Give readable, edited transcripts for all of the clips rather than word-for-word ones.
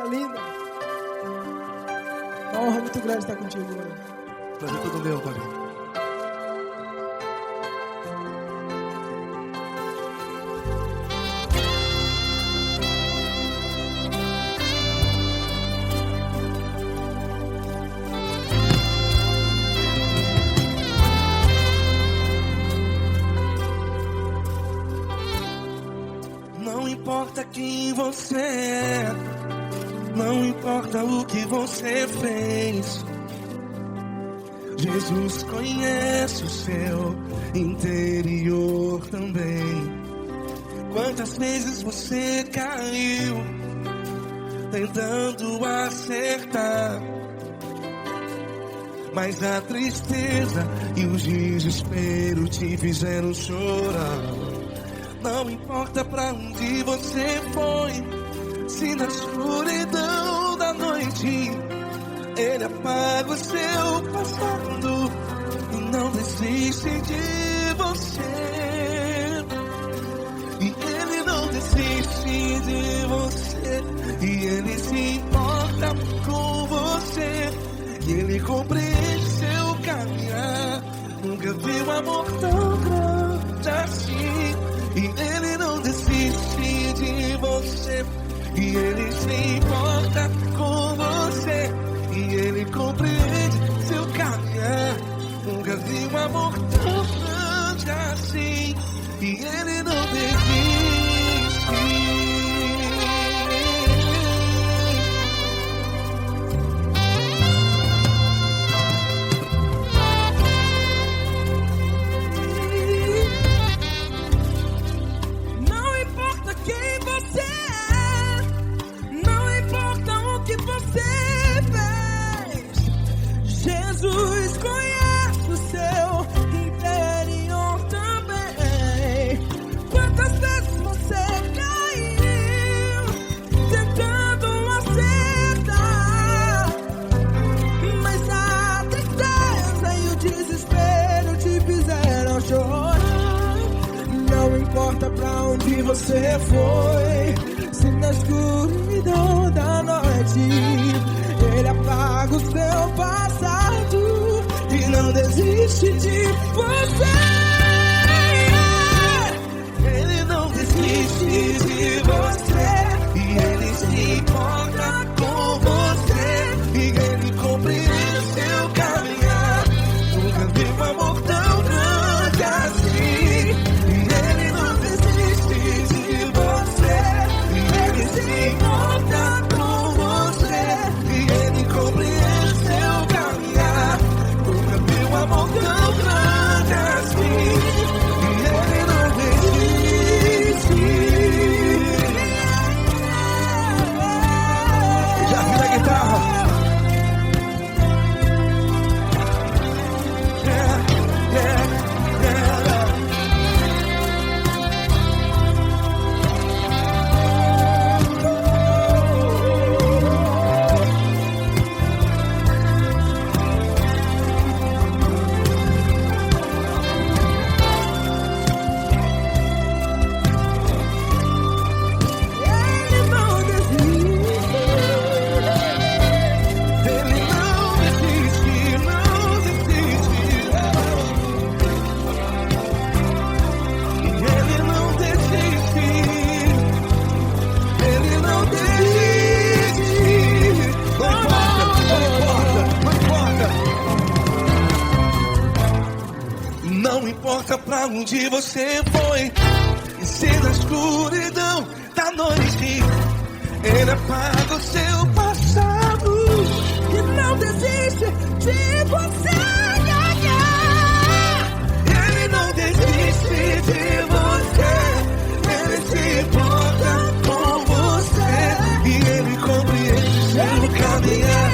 linda. Uma honra muito grande estar contigo hoje. Prazer todo meu, Paulinho. Não importa quem você é, não importa o que você fez, Jesus conhece o seu interior também. Quantas vezes você caiu tentando acertar, mas a tristeza e o desespero te fizeram chorar. Não importa pra onde você foi, se na escuridão da noite Ele apaga o seu passado e não desiste de você. E Ele não desiste de você, e Ele se importa com você, e Ele compreende seu caminhar. Nunca vi um amor tão grande assim. E Ele não desiste de você, e Ele se importa com você, e Ele compreende seu caminhar. Nunca vi um amor tão grande assim, e Ele não desiste. Jesus conhece o seu interior também. Quantas vezes você caiu tentando acertar, mas a tristeza e o desespero te fizeram chorar. Não importa pra onde você foi, se na escuridão da noite Ele apaga o seu passado e não desiste de você. Ele não desiste de você, e Ele se importa com você, e Ele compreende seu caminhar. Nunca vi um amor tão grande assim. E Ele não desiste de você, e Ele se importa com você, e Ele compreende seu caminhar. Nunca vi um amor tão grande assim. E Ele não desiste. Já vi na guitarra. Yeah, yeah, yeah. Ele não desiste. Ele não desiste, não desiste. E Ele não desiste. Ele não desiste. Não importa, não importa. Não importa pra onde você foi, e se na escuridão da noite Ele apaga o seu passado E não desiste de você. Ele não desiste de você, Ele se importa com você, e Ele compreende seu caminhar.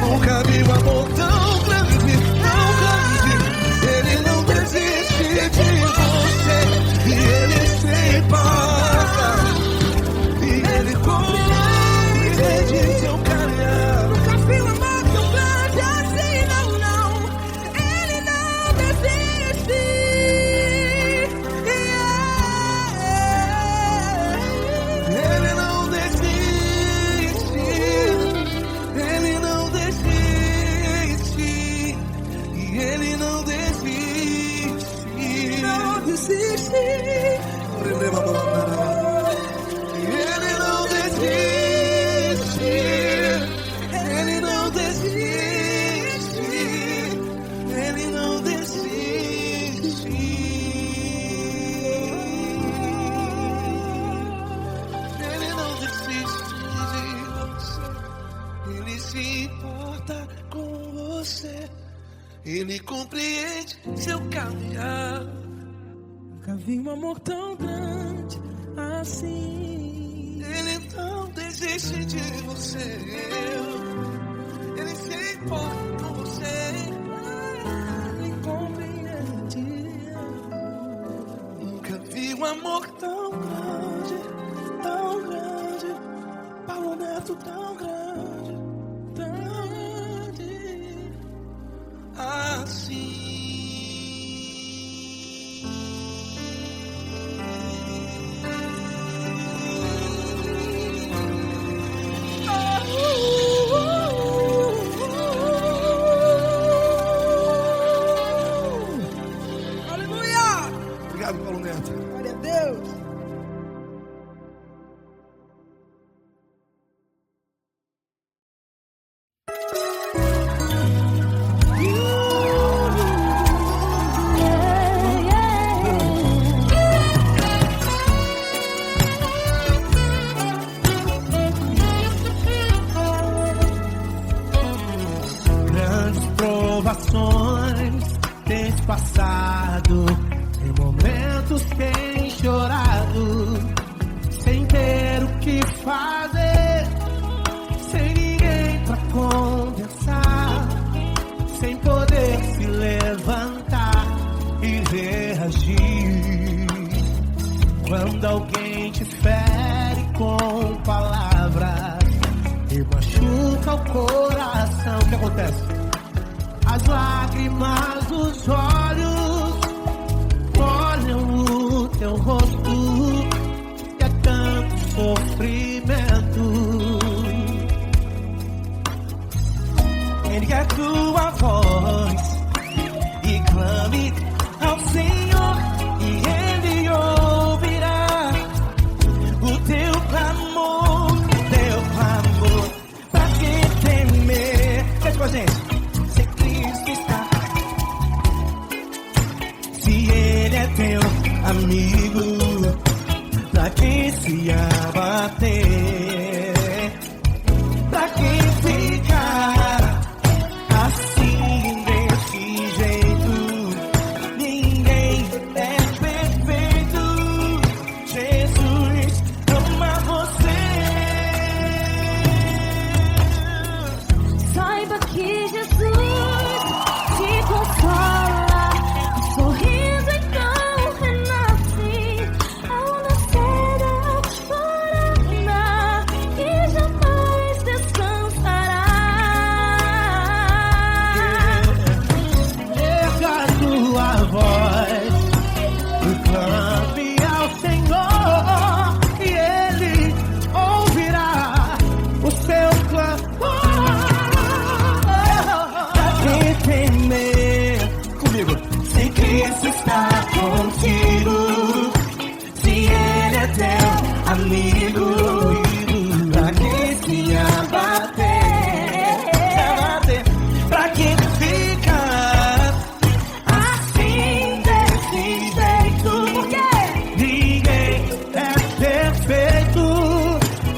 Nunca vi um amor tão grande, tão grande. Ele não desiste de você, e Ele se importa, e Ele compreende você. Ele compreende seu caminhar. Nunca vi um amor tão grande assim. Ele não desiste de você. Ele se importa com você. Ele compreende. Nunca vi um amor tão grande, tão grande. Paulo Neto tão grande, assim. Aleluia! Obrigado, Paulo Neto. Glória a Deus. Provações tens passado, em momentos tens chorado, sem ter o que fazer, sem ninguém pra conversar, sem poder se levantar e reagir. Quando alguém te fere com palavras e machuca o coração, o que acontece? As lágrimas dos olhos molham o teu rosto, e é tanto sofrimento. Ergue a tua voz e clame ao Senhor, e Ele ouvirá o teu clamor, pra que temer? Cante com a gente. Teu amigo, pra quem se abater, pra quem ficar assim desse jeito, ninguém é perfeito. Jesus ama você. Saiba que Jesus te consola, sorrindo então. Amigo, pra quem se abater, pra quem fica assim desse jeito, porque ninguém é perfeito.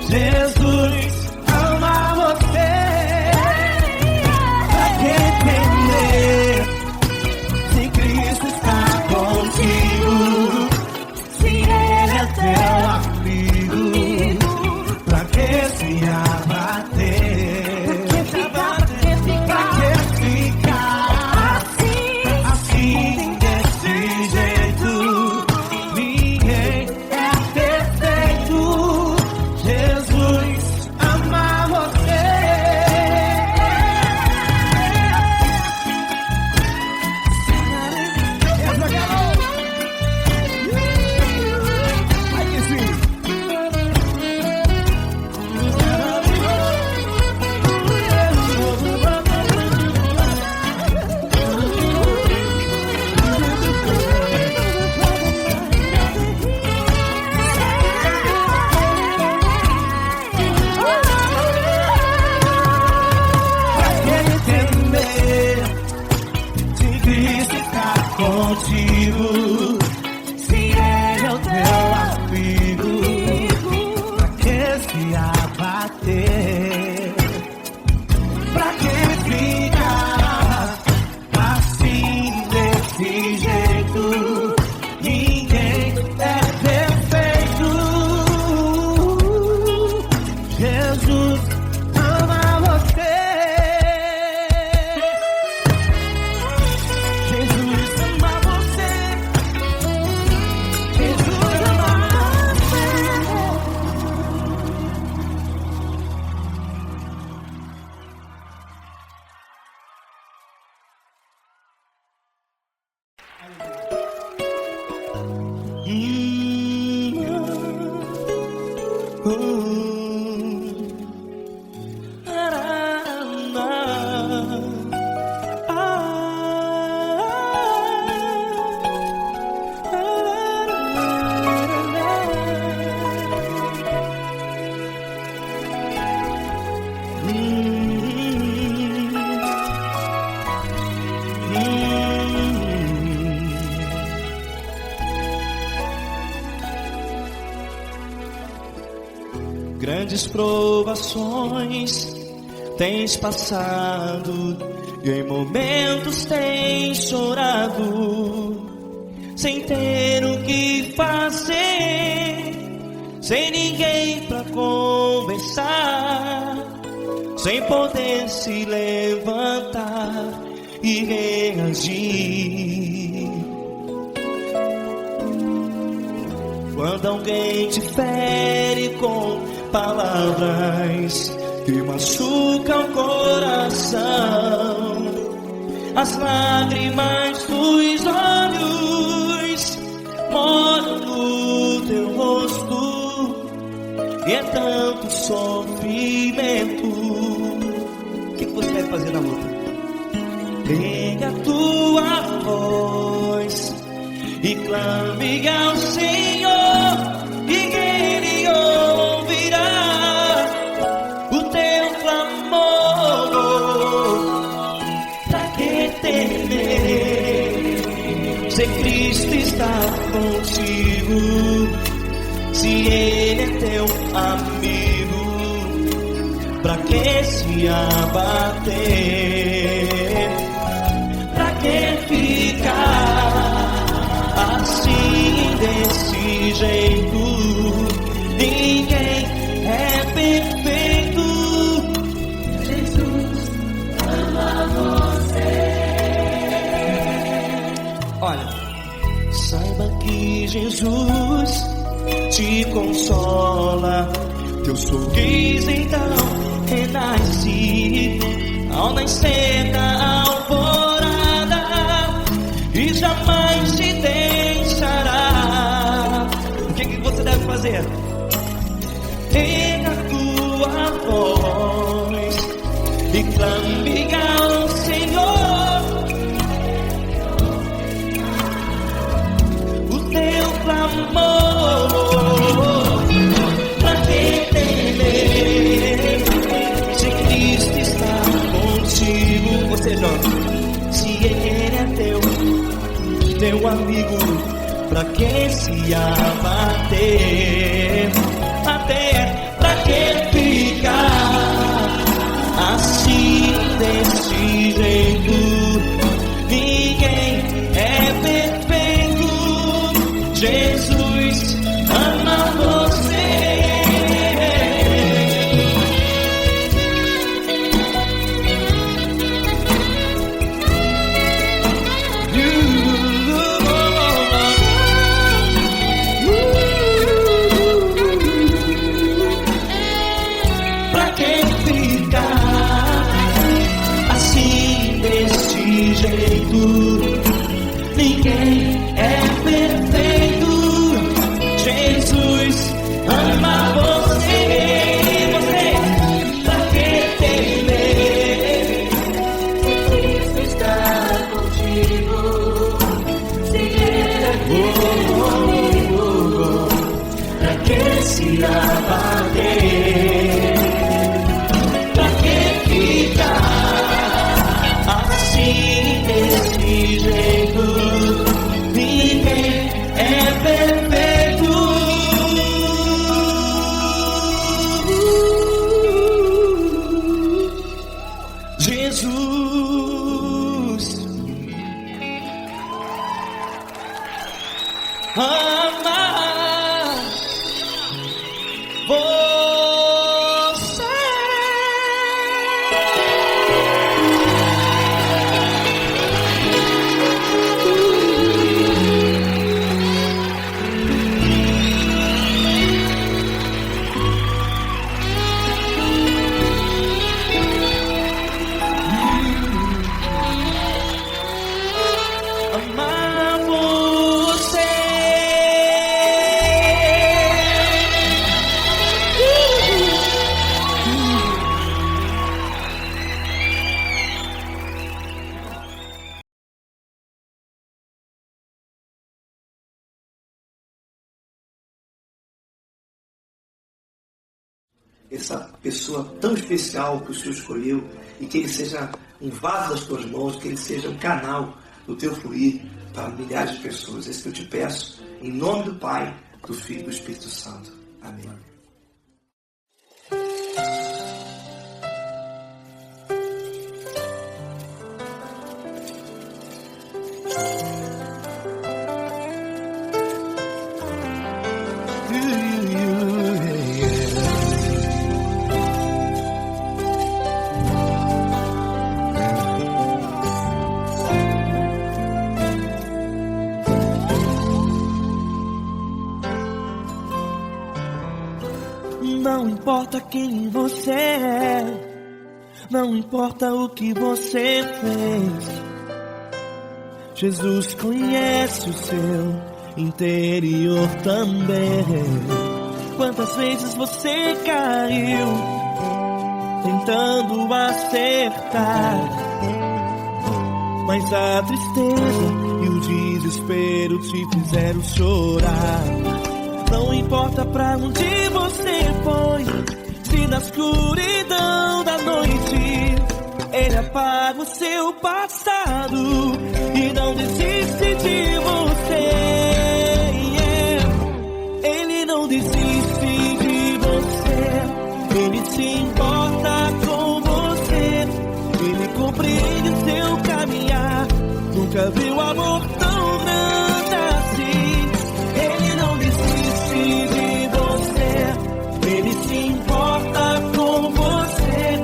Jesus ama você. Pra quem temer, se Cristo está contigo, se Ele é teu amigo, pra que se abater? Pra que ficar assim desse jeito? Ninguém é perfeito. Jesus ama você. Contigo, se Ele é o teu amigo, pra que se abater? Pra que ficar Grandes provações tens passado e em momentos tens chorado, sem ter o que fazer, sem ninguém pra conversar, sem poder se levantar e reagir. Quando alguém te fere com palavras que machucam o coração, as lágrimas dos olhos molham no teu rosto, e é tanto sofrimento. O que você vai fazer na luta? Pega a tua voz e clame ao Senhor, e Ele ouvirá o teu clamor. Pra que temer, se Cristo está contigo, se Ele é teu amigo? Pra que se abater? Pra que ficar assim, desse jeito? Ninguém é perfeito. Jesus ama você. Olha, saiba que Jesus te consola, teu sorriso então renasce ao nascer da alvorada, e jamais te deixará. O que você deve fazer? Pega a tua voz e clame ao Senhor, o teu clamor. Pra que temer, se Cristo está contigo? Você joga. Se Ele é teu amigo, pra que se abater? Até pra que ficar assim, desse jeito? Ninguém é perfeito. Jesus ama você. Ninguém é perfeito. Jesus ama você. Você, pra que temer? Cristo está contigo. Se Ele é teu amigo, pra que se abater? Pra que ficar assim, desse jeito? essa pessoa tão especial que o Senhor escolheu, e que ele seja um vaso das tuas mãos, que ele seja um canal do teu fluir para milhares de pessoas. É isso que eu te peço, em nome do Pai, do Filho e do Espírito Santo. Amém. Não importa quem você é, não importa o que você fez, Jesus conhece o seu interior também. Quantas vezes você caiu tentando acertar, mas a tristeza e o desespero te fizeram chorar. Não importa pra onde você foi, se na escuridão da noite Ele apaga o seu passado e não desiste de você. Ele não desiste de você, Ele se importa com você, Ele compreende o seu caminhar. Nunca viu amor tão grande assim. Ele não desiste de você, Ele se importa com você,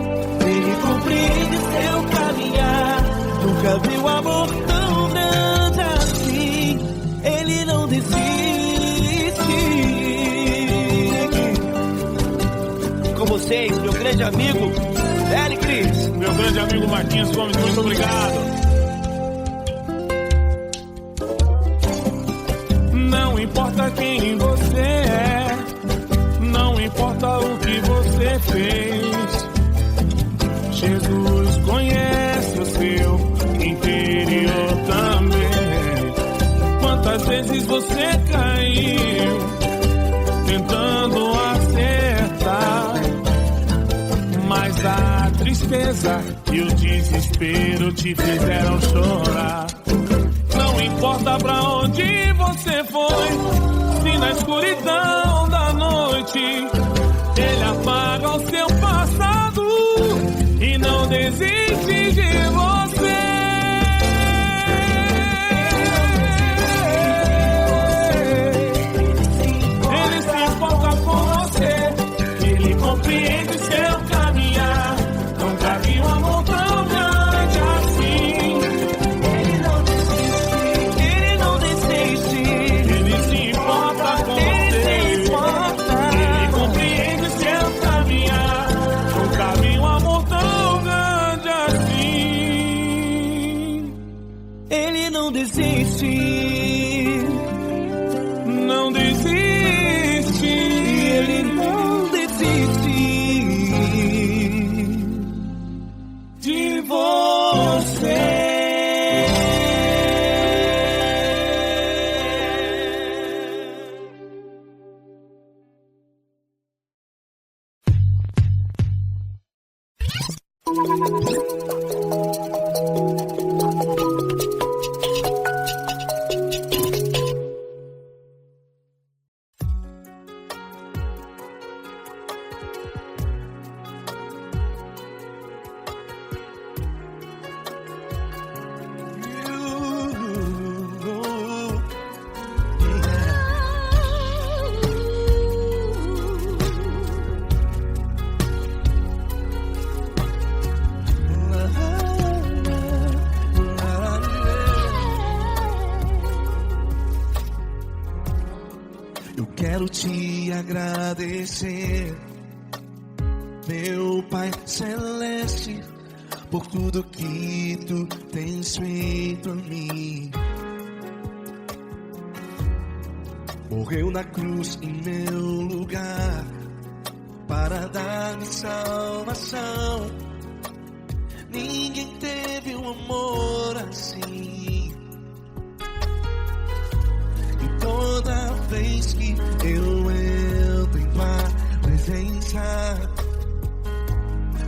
Ele compreende seu caminhar. Nunca viu amor tão grande assim. Ele não desiste. Com vocês, meu grande amigo Eli Cris. Meu grande amigo Marquinhos Gomes, muito obrigado. Não importa quem você é, não importa o que você fez, Jesus conhece o seu interior também. Quantas vezes você caiu tentando acertar, mas a tristeza e o desespero te fizeram chorar. Não importa pra onde você foi, se na escuridão da noite Ele apaga o seu passado e não desiste de você. Ele se importa com você, Ele compreende seu caminhar. Nunca vi um amor tão grande assim. Não desiste, não desiste, Ele não desiste de você. Quero te agradecer, meu Pai Celeste, por tudo que Tu tens feito a mim. Morreu na cruz em meu lugar para dar-me salvação. Ninguém teve um amor assim. E toda vez que eu entro em Tua presença, presença.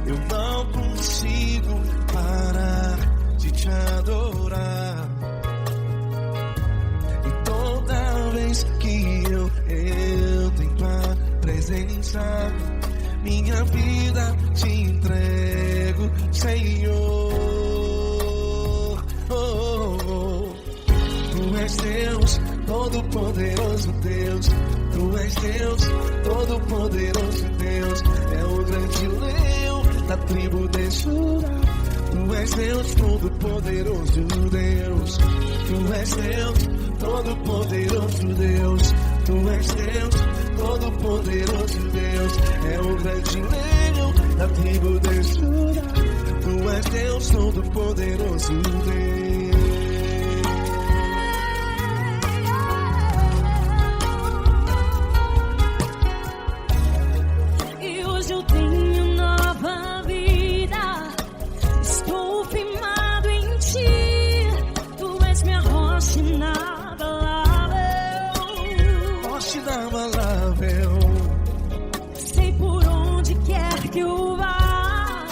Eu não consigo parar de te adorar. E toda vez que eu entro em tua presença, minha vida te entrego, Senhor. Tu és Deus, todo-poderoso Deus. Tu és Deus, todo-poderoso Deus. É o grande leão da tribo de Judá. Tu és Deus, todo-poderoso Deus. Tu és Deus, todo-poderoso Deus. Tu és Deus, todo-poderoso Deus. É o grande leão da tribo de Judá. Tu és Deus, todo-poderoso Deus. Sei por onde quer que eu vá,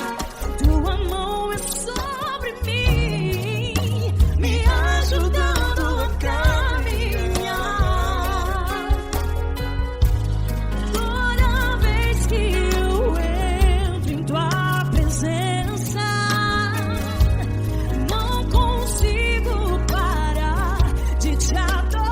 tua mão é sobre mim, me ajudando a caminhar. Toda vez que eu entro em tua presença, não consigo parar de te adorar.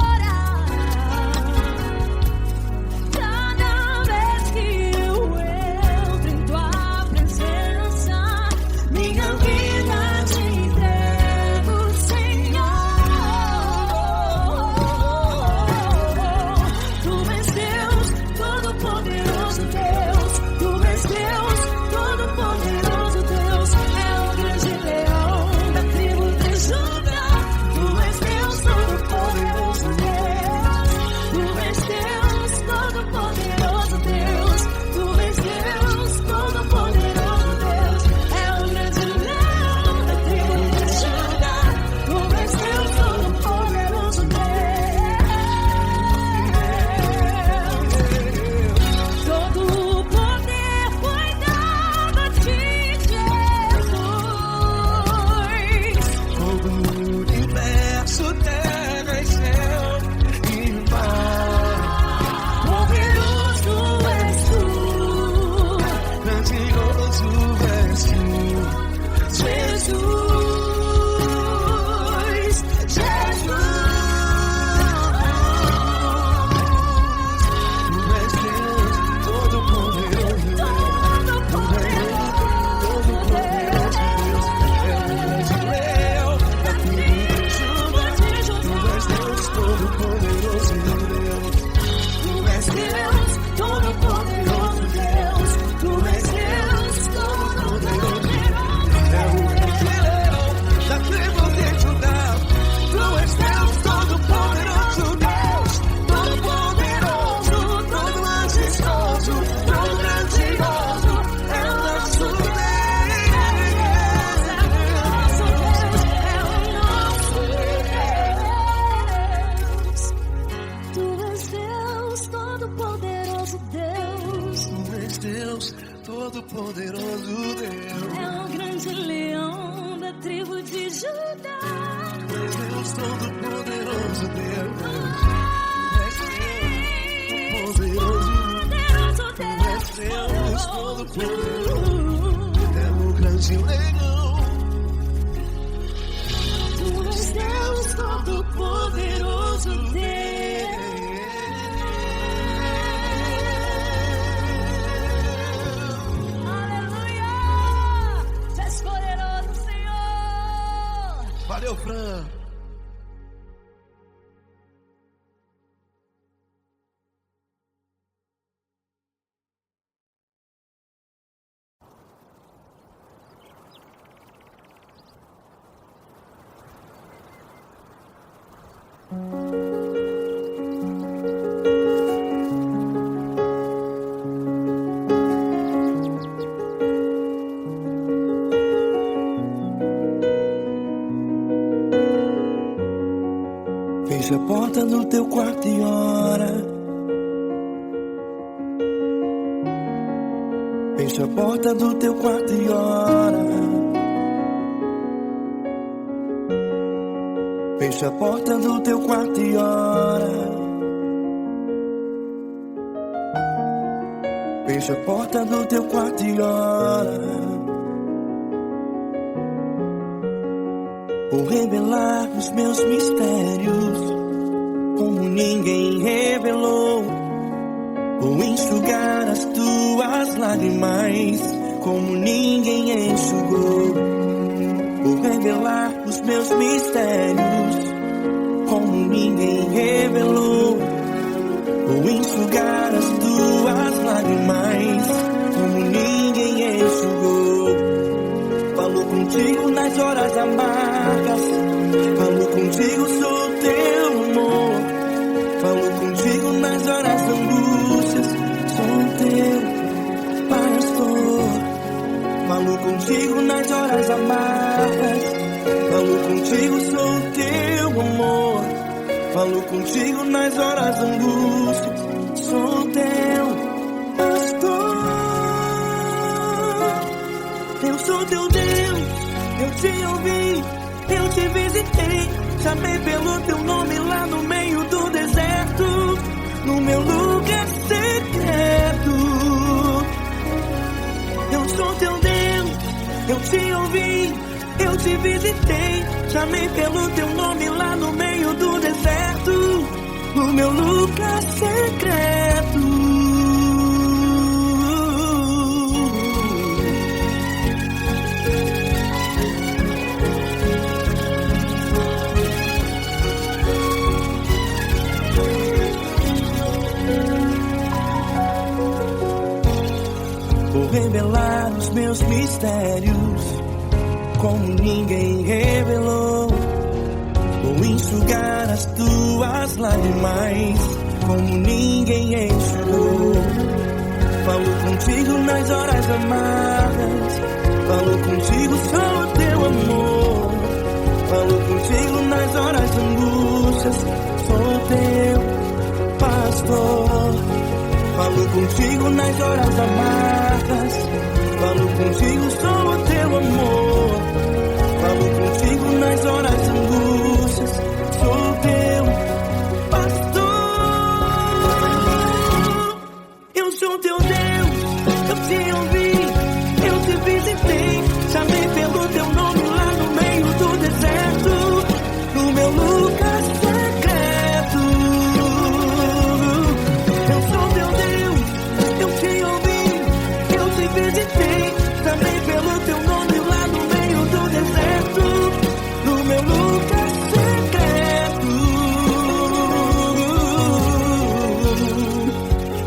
Todo-poderoso Deus. É o grande leão da tribo de Judá. Tu és Deus, todo-poderoso Deus. Tu és Deus, todo-poderoso. É o grande leão. Tu és Deus, todo-poderoso Deus. Valeu, Fran. Fecha a porta do teu quarto e ora. Fecha a porta do teu quarto e ora. Fecha a porta do teu quarto e ora. Fecha a porta do teu quarto e ora. Vou revelar os meus mistérios como ninguém revelou. Vou enxugar as tuas lágrimas como ninguém enxugou. Vou revelar os meus mistérios como ninguém revelou. Vou enxugar as tuas lágrimas como ninguém enxugou. Falo contigo nas horas amargas, falo contigo, sou teu amor. Falo contigo nas horas angústias, sou teu pastor. Falo contigo nas horas amargas, falo contigo, sou teu amor. Falo contigo nas horas angústias, sou teu pastor. Eu sou teu Deus, eu te ouvi, eu te visitei. Chamei pelo teu nome lá no meio do deserto, no meu lugar secreto. Eu sou teu Deus, eu te ouvi, eu te visitei. Chamei pelo teu nome lá no meio do deserto, no meu lugar secreto. Vou revelar os meus mistérios como ninguém revelou. Vou enxugar as tuas lágrimas como ninguém enxugou. Falo contigo nas horas amargas, falo contigo, sou teu amor. Falo contigo nas horas angústias, sou teu pastor. Falo contigo nas horas amargas, falo contigo, sou teu amor. Falo contigo nas horas angústias, sou teu pastor. Eu sou teu Deus, eu te ouvi, eu te visitei. Chamei pelo teu nome lá no meio do deserto, no meu lugar secreto. Eu sou teu Deus, eu te ouvi, eu te visitei. Chamei pelo teu nome lá no meio do deserto, no meu lugar secreto.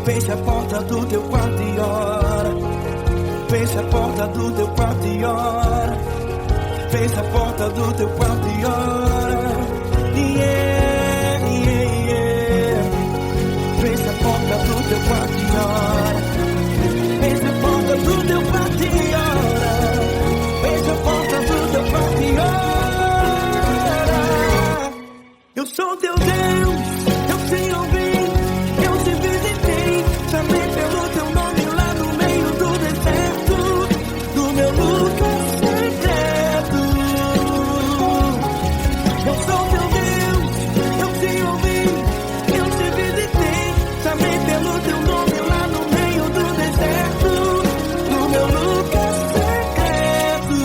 Fecha a porta do teu quarto e ora. Fecha a porta do teu quarto e ora. Fecha a porta do teu quarto e ora. Yeah, yeah, yeah. Fecha a porta do teu quarto e ora. Fecha a porta do teu quarto e ora. Fecha a porta do teu quarto e ora. Eu sou teu Deus, eu te ouvi, eu te visitei. Chamei pelo teu nome lá no meio do deserto, no meu lugar secreto. Eu sou teu Deus, eu te ouvi, eu te visitei. Chamei pelo teu nome lá no meio do deserto, no meu lugar secreto,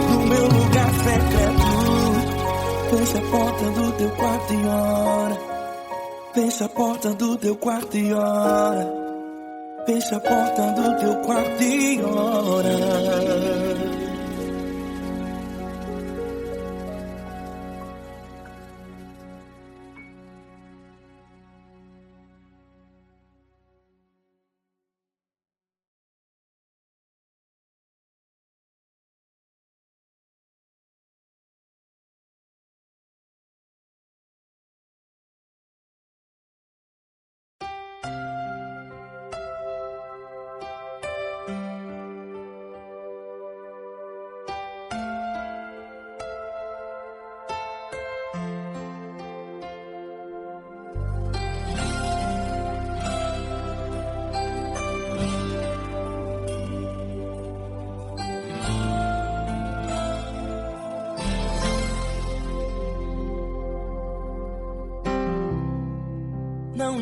no meu lugar secreto. Fecha a porta do teu quarto e ora. Fecha a porta do teu quarto e ora. Fecha a porta do teu quarto e ora.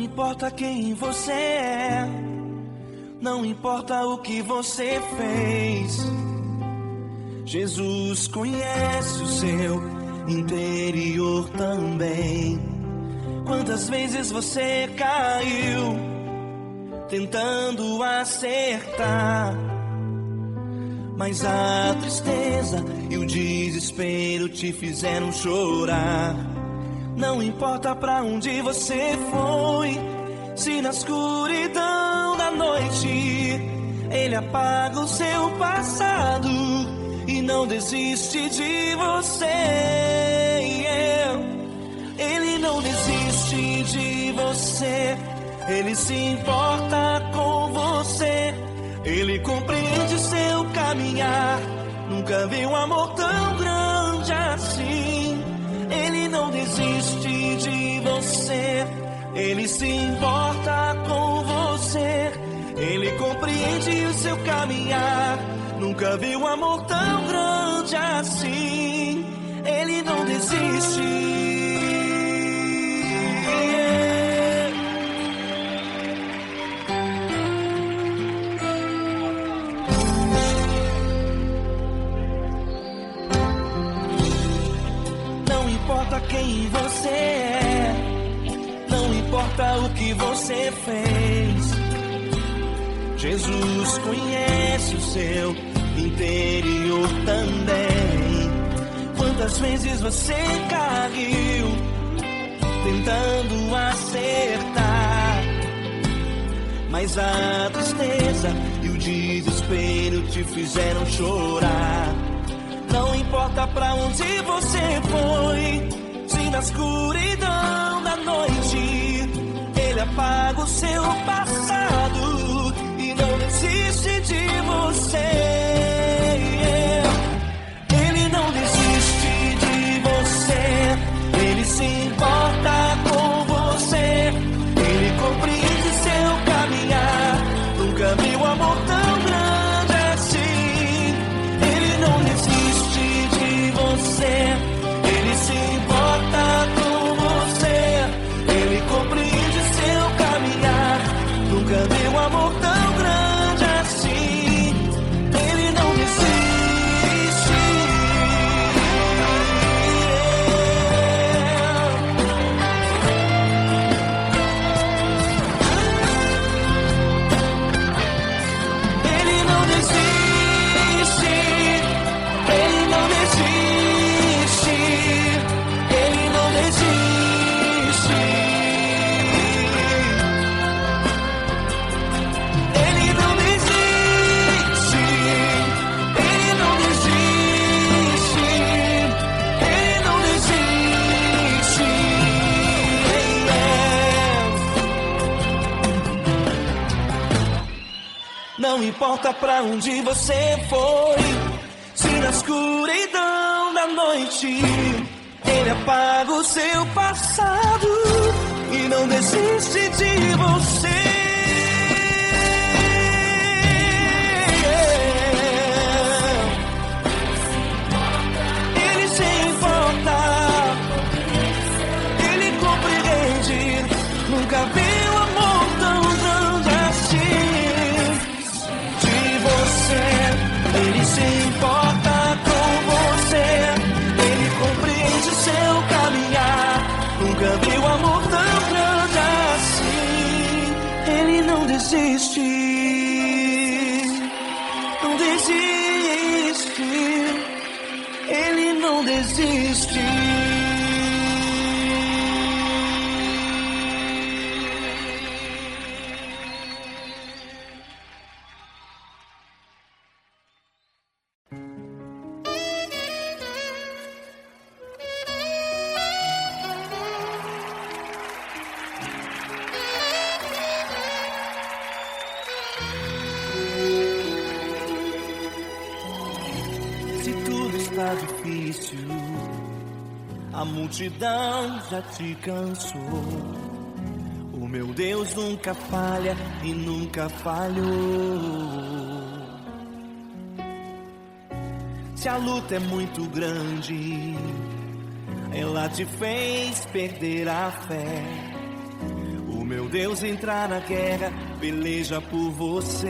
Não importa quem você é, não importa o que você fez, Jesus conhece o seu interior também. Quantas vezes você caiu tentando acertar, mas a tristeza e o desespero te fizeram chorar. Não importa pra onde você foi, se na escuridão da noite Ele apaga o seu passado e não desiste de você. Ele não desiste de você, Ele se importa com você, Ele compreende seu caminhar. Nunca vi um amor tão grande assim. Ele não desiste de você, Ele se importa com você, Ele compreende o seu caminhar. Nunca vi um amor tão grande assim. Ele não desiste. Não importa quem você é, não importa o que você fez, Jesus conhece o seu interior também. Quantas vezes você caiu tentando acertar, mas a tristeza e o desespero te fizeram chorar. Não importa pra onde você foi, se na escuridão da noite Ele apaga o seu passado e não desiste de você. Ele não desiste de você, Ele se importa com você, Ele compreende seu caminhar. Nunca vi um amor tão grande assim. Ele não desiste de você, Ele se importa com você, Ele compreende seu caminhar. Nunca vi um amor tão grande assim. Ele não desiste. Ele não desiste. Ele não desiste. Ele não desiste. Ele não desiste. Ele não desiste. Ele não desiste. Não importa pra onde você foi, se na escuridão da noite Ele apaga o seu passado e não desiste de você. Ele se importa, Ele compreende. Nunca vi um amor tão grande assim. De você, Ele se importa com você, Ele compreende seu caminhar. Nunca vi um amor tão grande assim. Ele não desiste, não desiste. Ele não desiste. Se tudo está difícil, a multidão já te cansou. O meu Deus nunca falha e nunca falhou. Se a luta é muito grande, ela te fez perder a fé. O meu Deus entrar na guerra, peleja por você.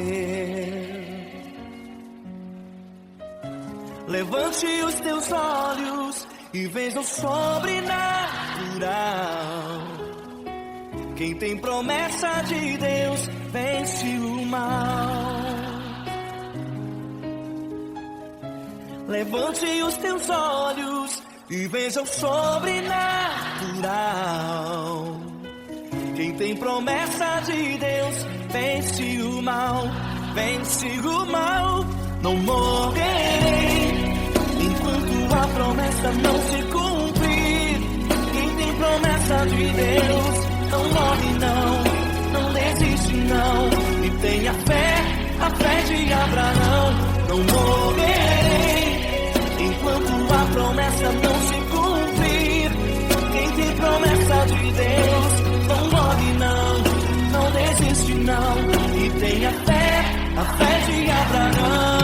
Levante os teus olhos e veja o sobrenatural. Quem tem promessa de Deus vence o mal. Levante os teus olhos e veja o sobrenatural. Quem tem promessa de Deus vence o mal, vence o mal. Não morrerei enquanto a promessa não se cumprir. Quem tem promessa de Deus não morre não, não desiste não. E tenha fé, a fé de Abraão. Não morrerei enquanto a promessa não se cumprir. Quem tem promessa de Deus não morre não, não desiste não. E tenha fé, a fé de Abraão.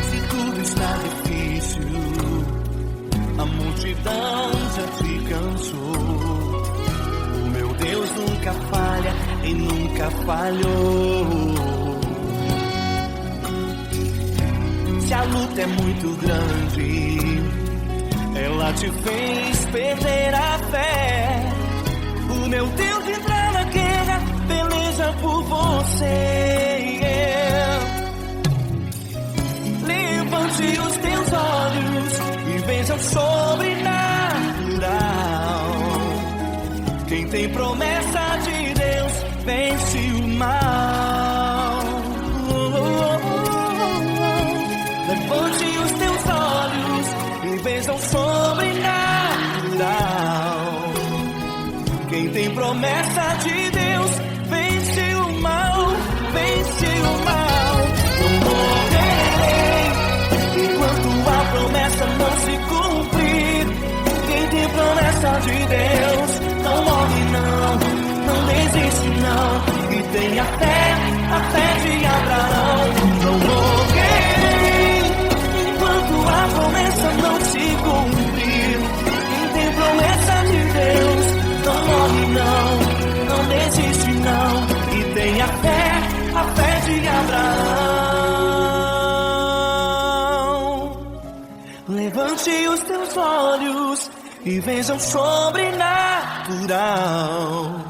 Se tudo está difícil, a multidão já te cansou. O meu Deus nunca falha e nunca falhou. Se a luta é muito grande, ela te fez perder a fé. O meu Deus entra na guerra, peleja por você. Levante os teus olhos e veja o sobrenatural. Quem tem promessa de Deus vence o mal. Levante os teus olhos e veja o sobrenatural. Quem tem promessa de Deus vence o mal, vence o mal. Não morrerei enquanto a promessa não se cumprir. Quem tem promessa de Deus não morre não, não desiste não. E tenha fé, a fé de Abraão. Não morrerei enquanto a promessa não se cumprir. Quem tem promessa de Deus não morre não, não desiste não. E tenha fé, a fé de Abraão. Levante os teus olhos e veja o sobrenatural.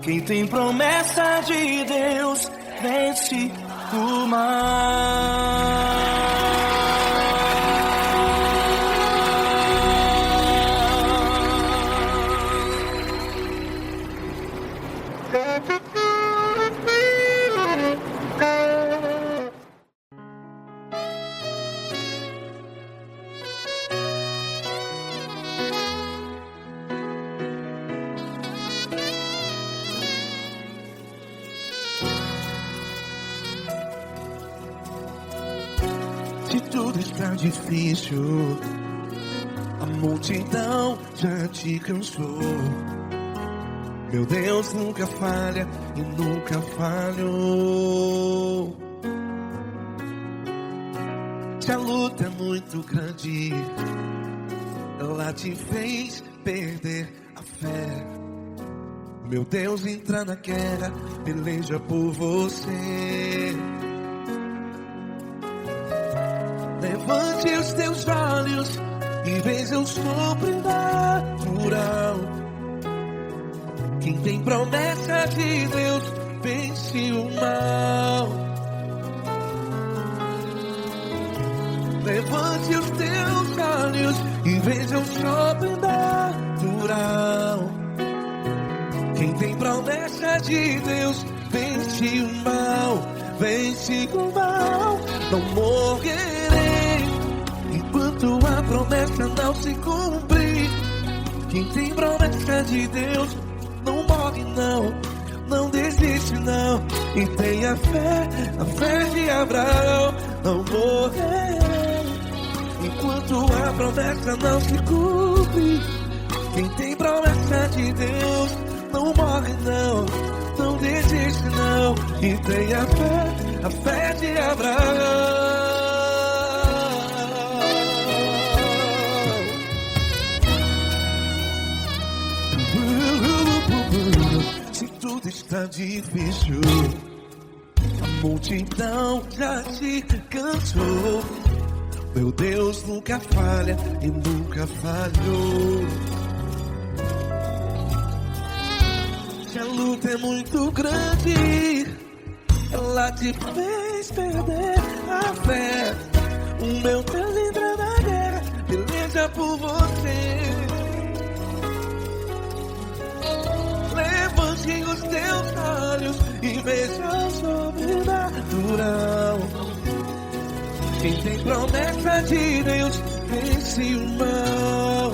Quem tem promessa de Deus vence o mal. Se tudo está difícil, a multidão já te cansou. Meu Deus nunca falha e nunca falhou. Se a luta é muito grande, ela te fez perder a fé. Meu Deus entra na guerra, peleja por você. Levante os teus olhos e veja o sobrenatural. Quem tem promessa de Deus vence o mal. Levante os teus olhos e veja o sobrenatural. Quem tem promessa de Deus vence o mal, vence o mal. Não morrerei enquanto a promessa não se cumprir. Quem tem promessa de Deus não morre não, não desiste não. E tenha fé, a fé de Abraão. Não morrerei enquanto a promessa não se cumpre. Quem tem promessa de Deus não morre não, não desiste não. E tenha fé, a fé de Abraão. está difícil. A multidão já te cansou. Meu Deus nunca falha e nunca falhou. Se a luta é muito grande, ela te fez perder a fé. O meu Deus entra na guerra, peleja por você. Levante os teus olhos e veja o sobrenatural. Quem tem promessa de Deus vence o mal.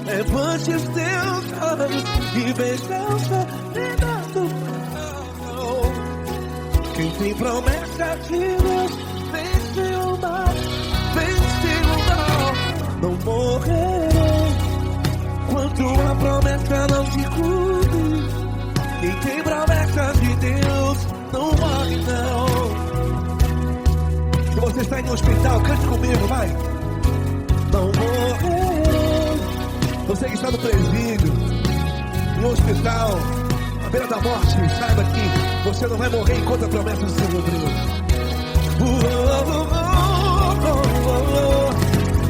Levante os teus olhos e veja o sobrenatural. Quem tem promessa de Deus vence o mal. Vence o mal. Não morrerei quando a promessa não se cumpre. Quem tem promessa de Deus não morre não. Se você está em um hospital, cante comigo, vai. Não morrerei. Você que está no presídio, em um hospital, à beira da morte, saiba que você não vai morrer enquanto a promessa se cumprir.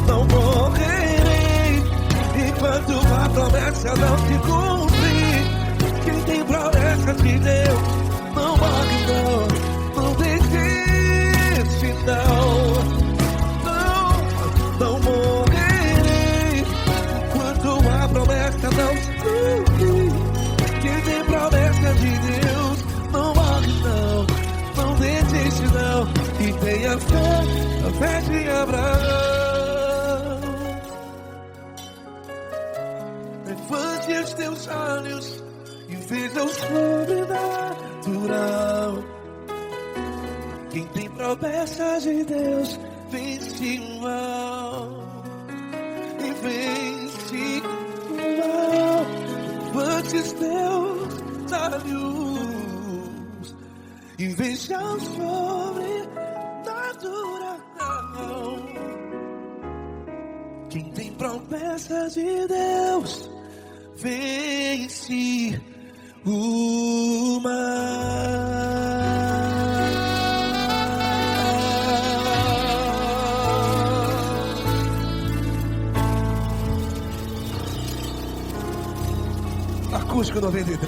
Não morrerei enquanto a promessa não se cumprir. Quem tem promessa de Deus não morre não. Não desiste não. Não morrerei enquanto a promessa não se cumprir. Quem tem promessa de Deus não morre não. Não desiste não. E tenha fé, a fé de Abraão. Levante os teus olhos e veja o sobrenatural. Quem tem promessa de Deus vence o mal. E vence o mal. Levante os teus olhos e veja o sobrenatural. Quem tem promessa de Deus vence o mal. Acústico 93.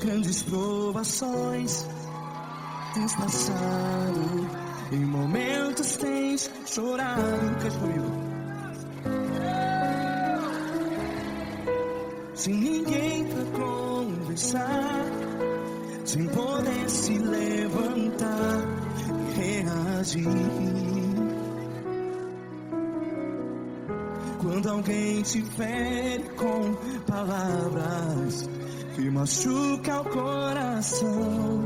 Grandes provações tens passado, em momentos tens chorado. Cante comigo. Sem ninguém pra conversar, sem poder se levantar e reagir. Quando alguém te fere com palavras que machuca o coração,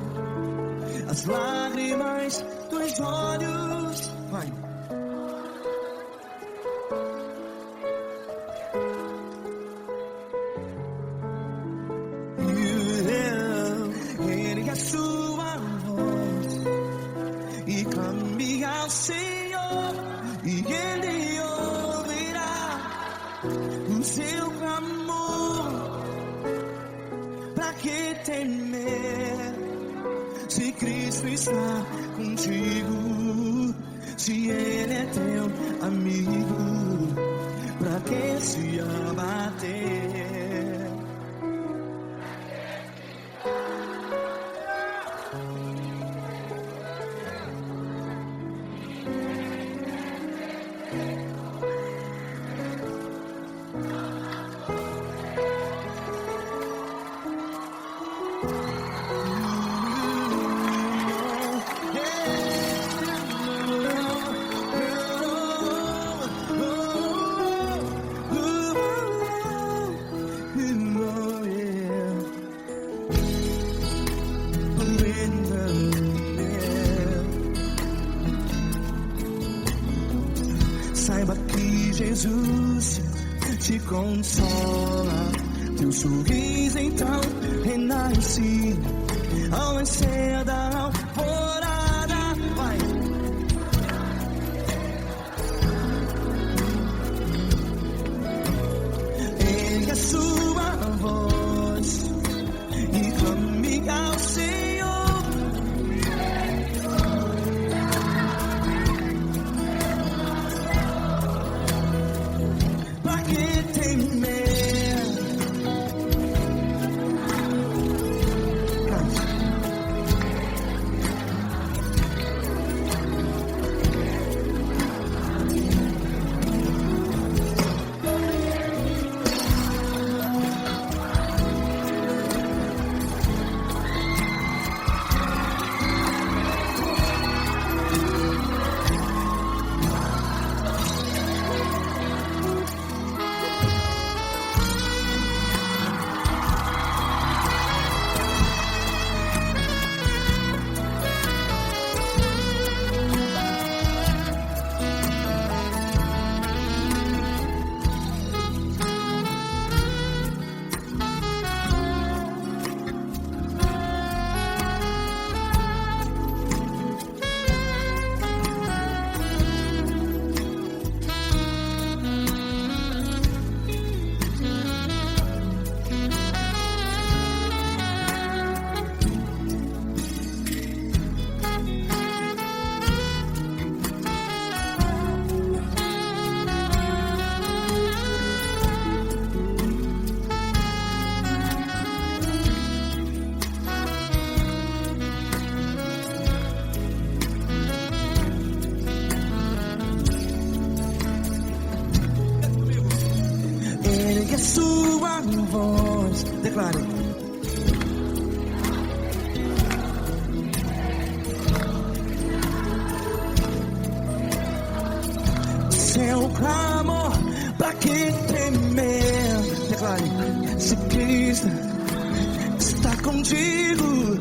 as lágrimas dos olhos, vai. Ergue a sua voz e clame ao Senhor, e Ele ouvirá o seu clamor. Pra que temer, se Cristo está contigo? Se Ele é teu amigo, pra que se abater? Jesus te consola. Teu sorriso então renasce ao nascer da alvorada. Vai. Ergue a sua voz e clame ao Senhor. Pra que temer? Ergue a sua voz, declare. Seu clamor, pra que temer? Declare. Se Cristo está contigo,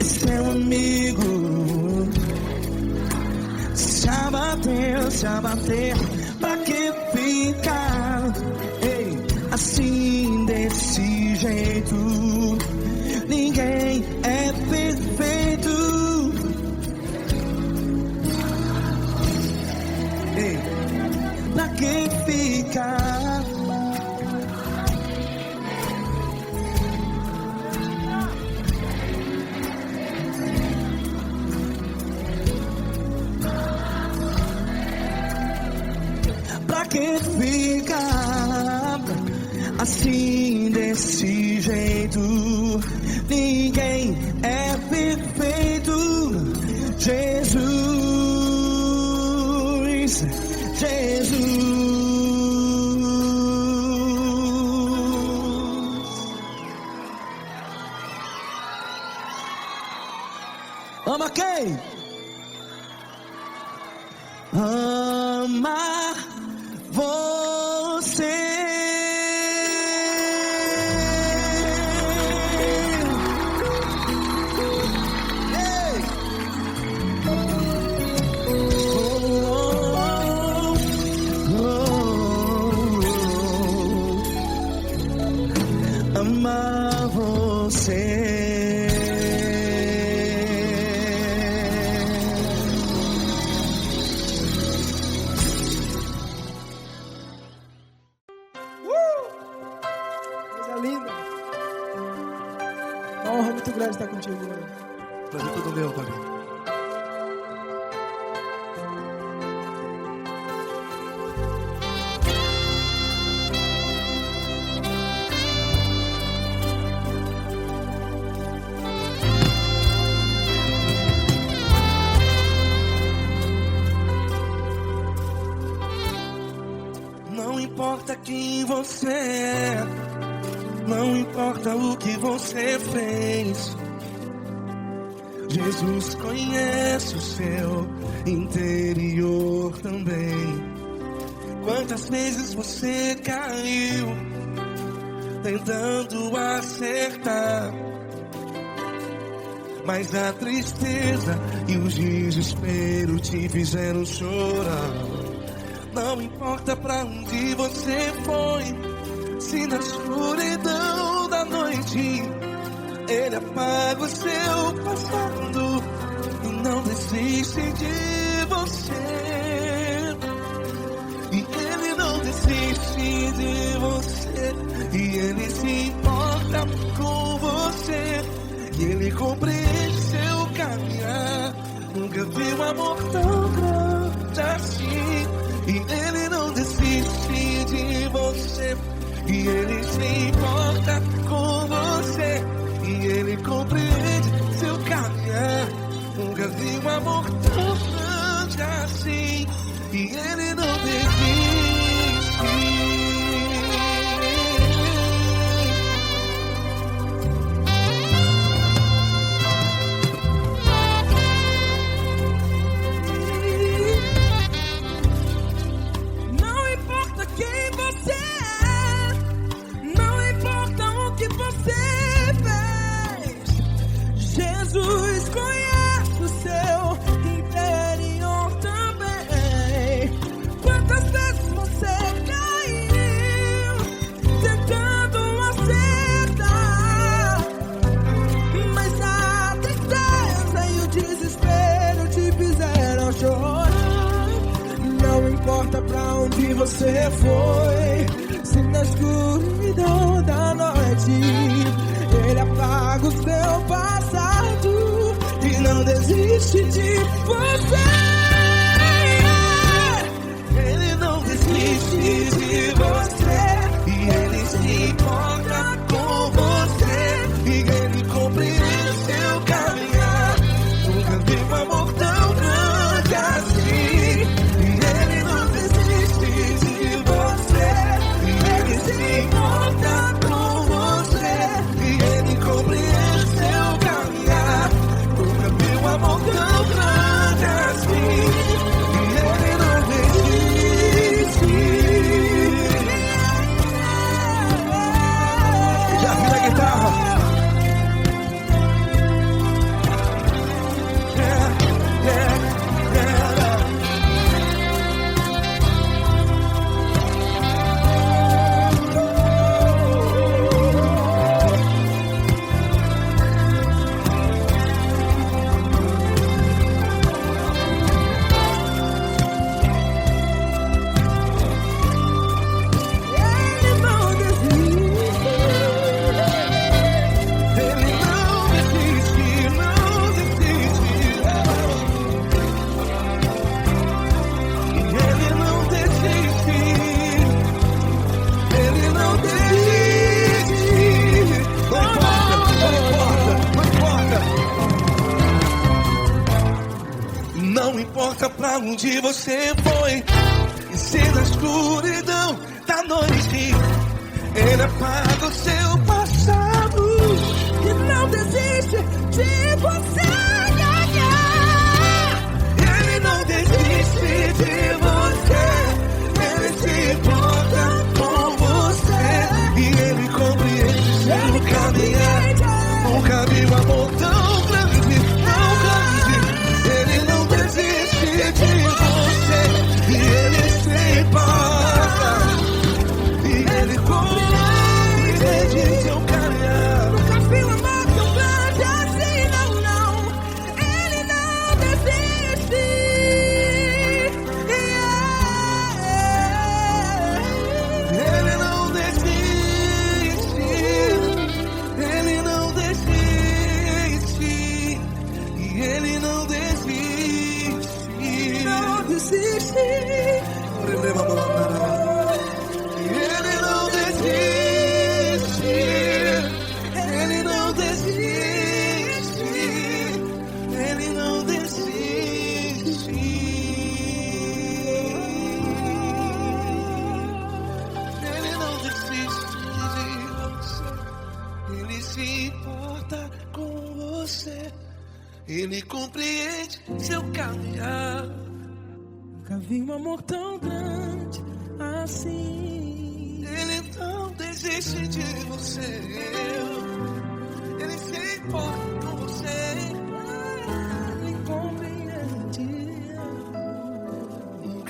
é seu amigo. Se abater, pra que ficar assim desse jeito? Ninguém é perfeito. Pra que ficar? Pra que ficar assim desse jeito? Ninguém é perfeito. Jesus, Jesus. Ama quem? Ama você. Ama você. Coisa linda. Uma honra muito grande estar contigo, mano. Prazer todo meu, Pai. Não importa quem você é, não importa o que você fez, Jesus conhece o seu interior também. Quantas vezes você caiu tentando acertar, mas a tristeza e o desespero te fizeram chorar. Não importa pra onde você foi, se na escuridão da noite Ele apaga o seu passado e não desiste de você. E Ele não desiste de você, e Ele se importa com você, e Ele compreende seu caminhar. Nunca vi um amor tão grande assim. E Ele não desiste de você, e Ele se importa com você, e Ele compreende seu caminhar. Nunca vi um amor tão grande assim. E Ele não desiste. Jesus conhece o seu interior também. Quantas vezes você caiu tentando acertar, mas a tristeza e o desespero te fizeram chorar. Não importa pra onde você foi, se na escuridão da noite Ele apaga o seu passado e não desiste de você. Ele não desiste de você, e Ele se importa com você, e Ele compreende seu caminhar. Nunca vi um amor tão grande assim. E Ele não desiste de você, e Ele se importa com você, e Ele compreende seu caminhar. Nunca vi um amor tão grande assim. E Ele não desiste. Já vi a guitarra. Não importa pra onde você foi, e se na escuridão da noite Ele apaga o seu passado E não desiste de você. Ele não desiste de você, Ele se importa com você, e Ele compreende seu caminhar. Nunca vi um amor tão grande, tão grande. Ele não desiste de você, e Ele se importa, e Ele compreende seu caminhar. Nunca vi um amor tão grande assim, não, não. Ele não desiste. Ele não desiste, Ele não desiste, e Ele não desiste. Não desiste. Ele não desiste, Ele não desiste, Ele não desiste. Ele não desiste de você, Ele se importa com você, Ele compreende seu caminhar. Nunca vi um amor tão grande assim. Ele não desiste de você, Ele se importa com você, Ele compreende.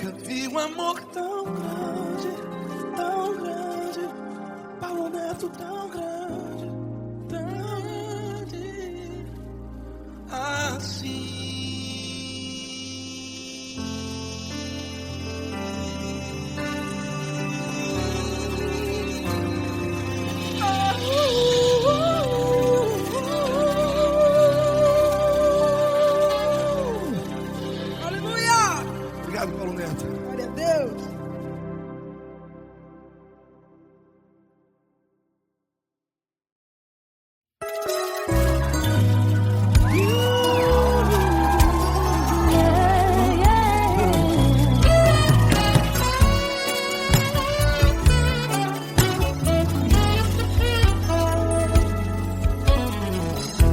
nunca vi um amor amor tão grande, Paulo Neto tão grande, assim. Aleluia! Obrigado, Paulo Neto. Glória a Deus.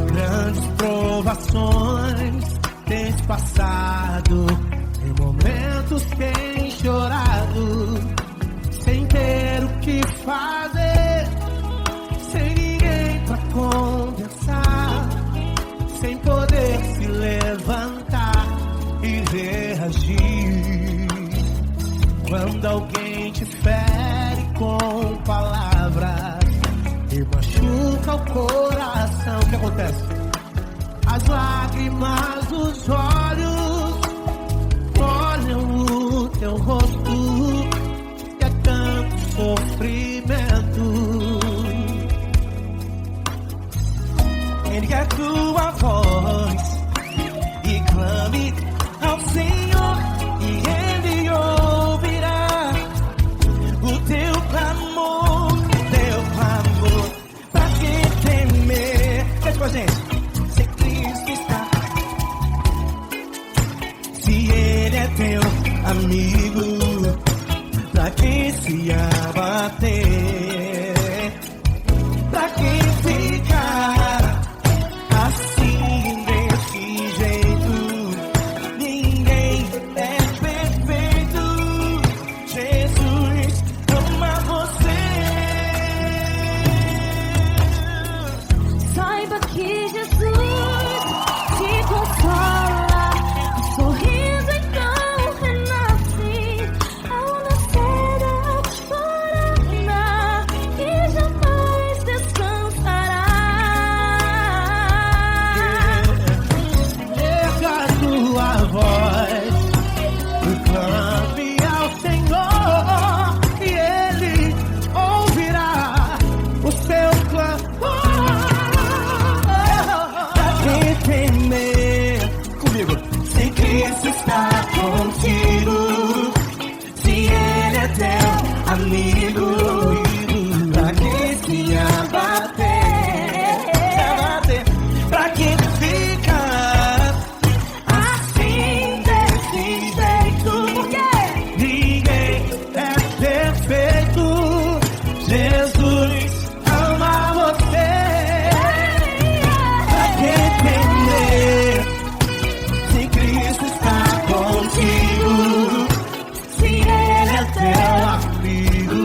Grandes provações tens passado, em momentos tens chorado, sem ter o que fazer, sem ninguém pra conversar, sem poder se levantar e reagir. Quando alguém te fere com palavras e machuca o coração, o que acontece? As lágrimas dos olhos molham o teu rosto, e é tanto sofrimento. Ergue a tua voz e clame ao Senhor, e Ele ouvirá o teu clamor, pra que temer? Cante com a gente. Se Cristo está, se Ele é teu amigo, pra que se abater? Pra que ficar assim desse jeito? Ninguém é perfeito. Jesus ama você. Saiba que Jesus te consola, o sorriso então renasce ao nascer da alvorada e jamais descansará. Erga a tua voz, clame ao Senhor, e Ele ouvirá o seu clamor. Pra que temer? Comigo. Se Cristo está contigo, se Ele é teu amigo, pra que se abater? Pra que ficar assim desse jeito? Ninguém é perfeito. Jesus ama você. Pra que temer? Se Cristo está contigo, se Ele é teu amigo,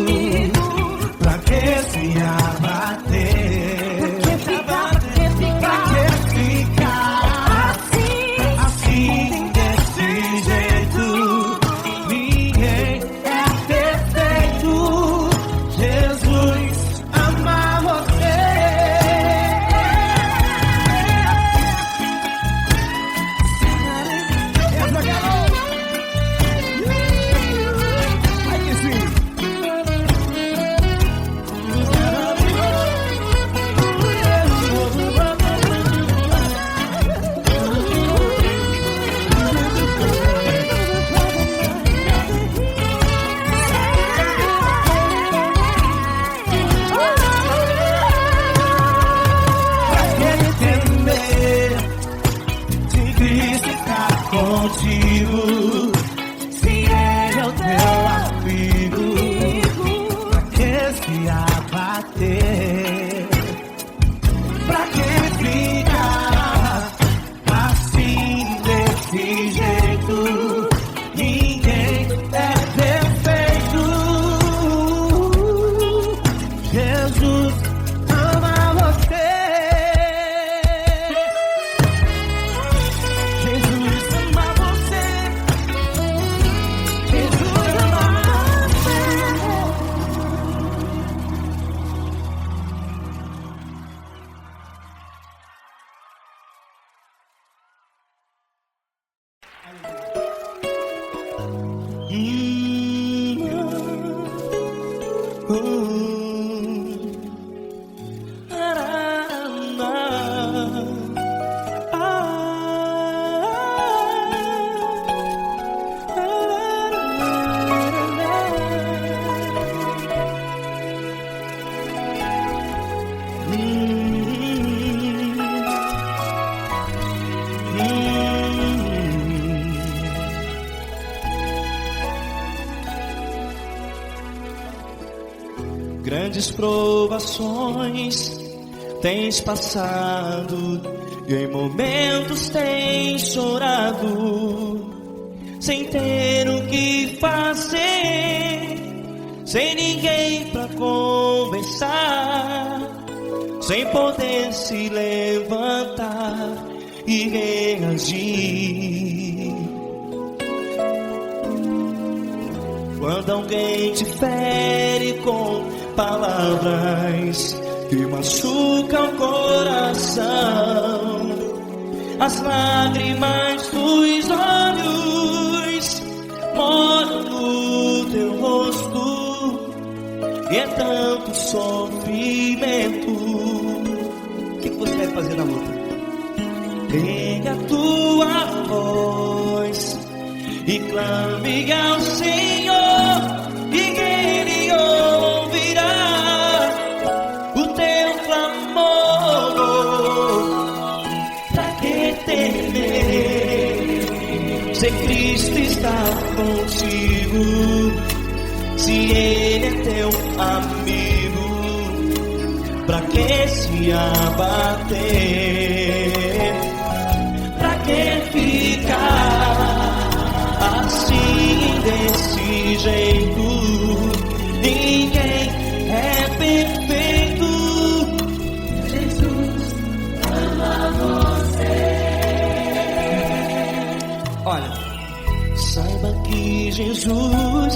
Grandes provações tens passado e em momentos tens chorado, sem ter o que fazer, sem ninguém pra conversar, sem poder se levantar e reagir. Quando alguém te fere com palavras que machucam o coração, as lágrimas dos olhos molham no teu rosto, e é tanto sofrimento. O que você vai fazer na luta? Pega a tua voz e clame ao Senhor, e Ele ouvirá o teu clamor. Pra que temer, se Cristo está contigo, se Ele é teu amigo? Pra que se abater? Pra que ficar assim desse jeito? Ninguém é perfeito. Jesus ama você. Olha, saiba que Jesus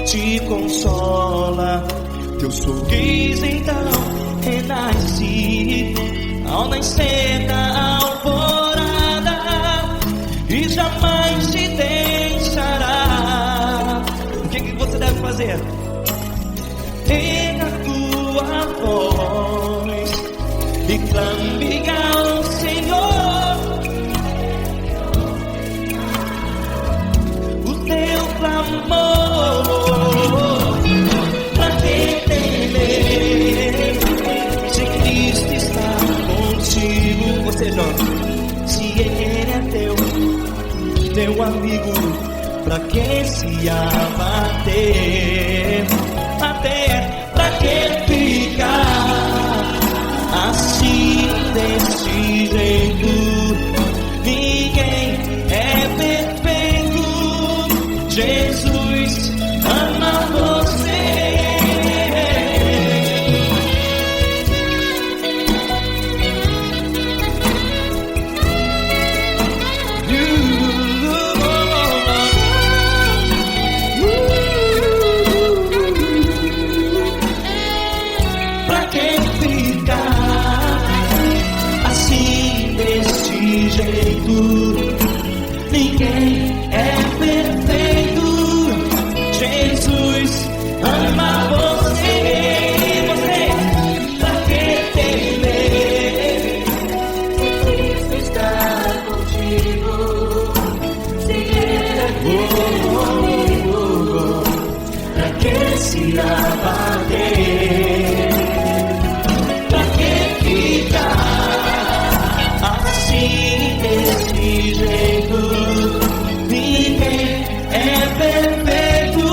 te consola, teu sorriso então renasce ao nascer da alvorada, e jamais te deixará. O que você deve fazer? Pega a tua voz e clame ao Senhor, o teu clamor. Pra que temer, se Cristo está contigo? Você joga. Se Ele é teu amigo, pra que se abater? Pra que ficar assim desse jeito? Ninguém é perfeito. Jesus ama você. Ninguém é perfeito. Jesus ama você. Você, pra que temer? Cristo está contigo. Se Ele é teu amigo, pra que se abater? Pra que ficar assim desse jeito? Ninguém é perfeito.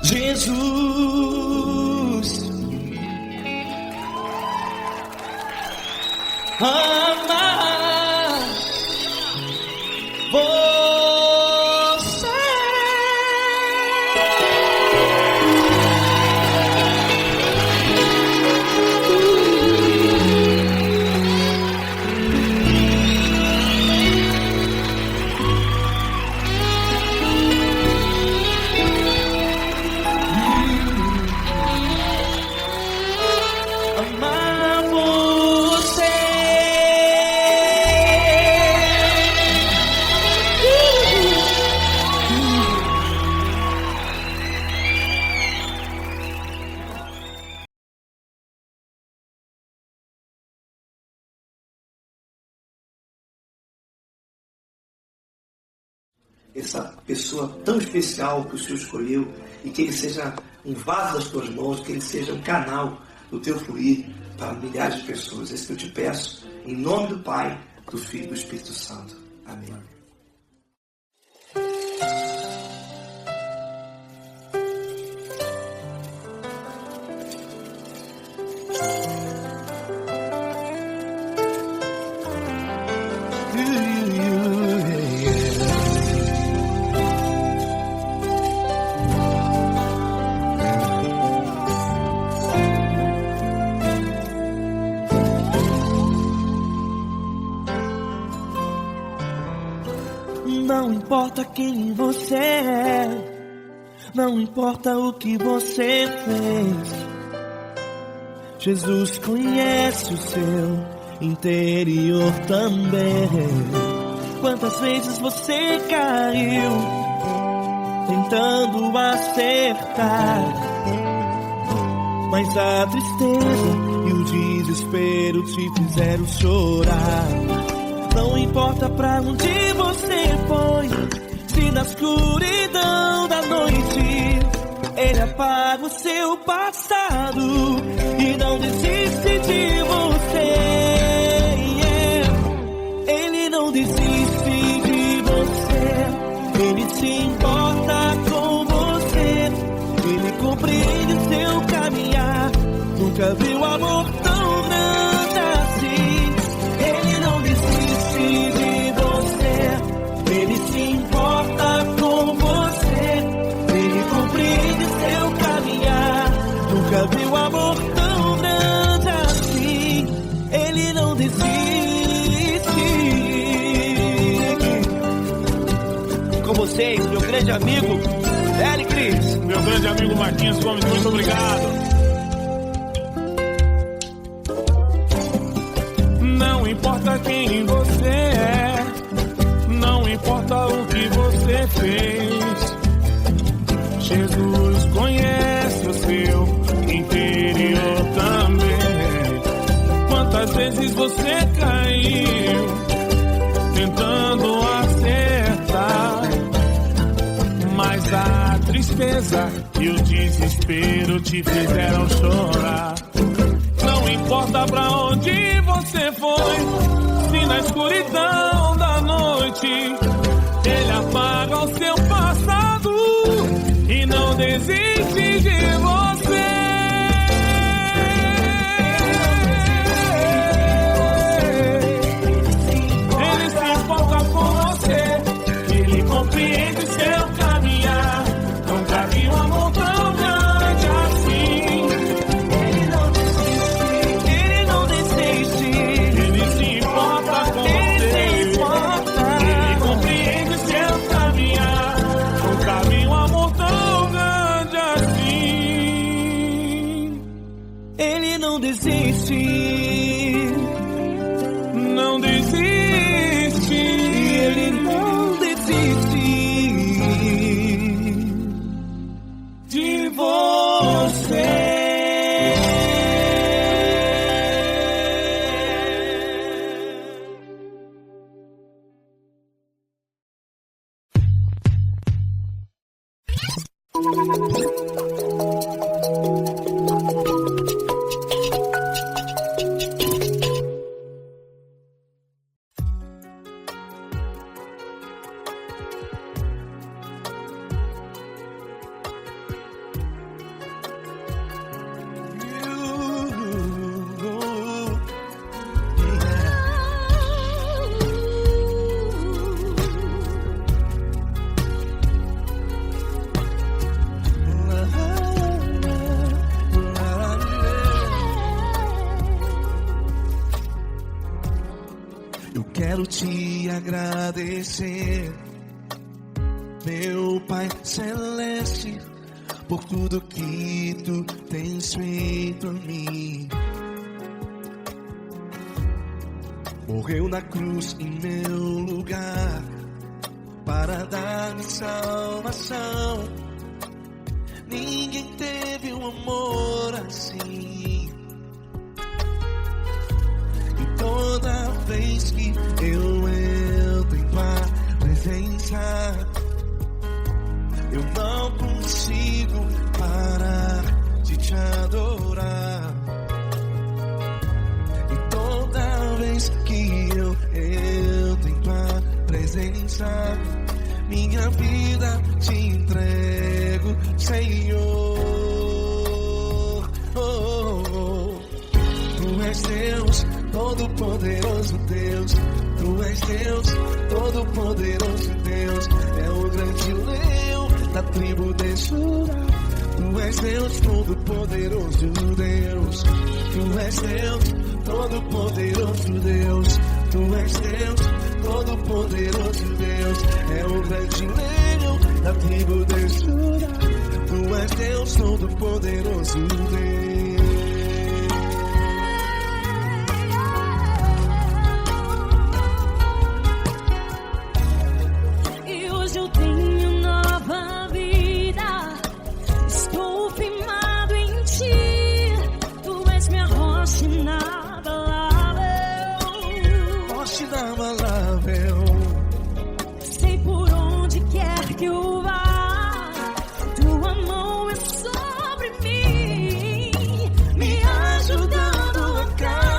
Jesus ama você. Amar você. Essa pessoa tão especial que o Senhor escolheu, e que Ele seja um vaso das tuas mãos, que Ele seja um canal do teu fluir para milhares de pessoas. É isso que eu te peço, em nome do Pai, do Filho e do Espírito Santo. Amém. Não importa quem você é, não importa o que você fez, Jesus conhece o seu interior também. Quantas vezes você caiu tentando acertar, mas a tristeza e o desespero te fizeram chorar. Não importa pra onde você foi, se na escuridão da noite Ele apaga o seu passado e não desiste de você. Ele não desiste de você, Ele se importa com você, Ele compreende o seu caminhar. Nunca viu amor tão grande assim. Ele não desiste de você, Ele se importa com você, Ele compreende seu caminhar. Nunca viu amor tão grande assim. Ele não desiste. Com vocês, meu grande amigo Eli Cris. Meu grande amigo Marquinhos Gomes, muito obrigado. Não importa quem você é, não importa o que você fez, Jesus conhece o seu interior também. Quantas vezes você caiu tentando acertar, mas a tristeza e o desespero te fizeram chorar. Não importa pra onde você foi, se na escuridão da noite Ele apaga o seu passado e não desiste de você. Ele se importa com você, Ele compreende seu caminhar. Nunca vi um amor tão grande assim. Ele não desiste, Ele se importa com você, Ele compreende seu caminhar. Nunca vi um amor tão grande assim. Ele não desiste, não desiste, Ele não desiste de você. Eu quero te agradecer, meu Pai Celeste, por tudo que tu tens feito a mim. Morreu na cruz em meu lugar para dar-me salvação. Ninguém teve um amor assim. E toda vez que eu entro em tua presença, eu não consigo parar de te adorar. E toda vez que eu entro em tua presença, minha vida te entrego, Senhor. Tu és Deus, todo-poderoso Deus. Tu és Deus, todo-poderoso Deus. É o grande leão da tribo de Judá. Tu és Deus, todo-poderoso Deus. Tu és Deus, todo-poderoso Deus. Tu és Deus, todo-poderoso Deus. É o grande leão da tribo de Judá. Tu és Deus, todo-poderoso Deus. E hoje eu tenho nova vida. Estou firmado em ti. Tu és minha rocha inabalável. Rocha inabalável. Sei por onde quer que eu vá, tua mão é sobre mim, me ajudando a caminhar.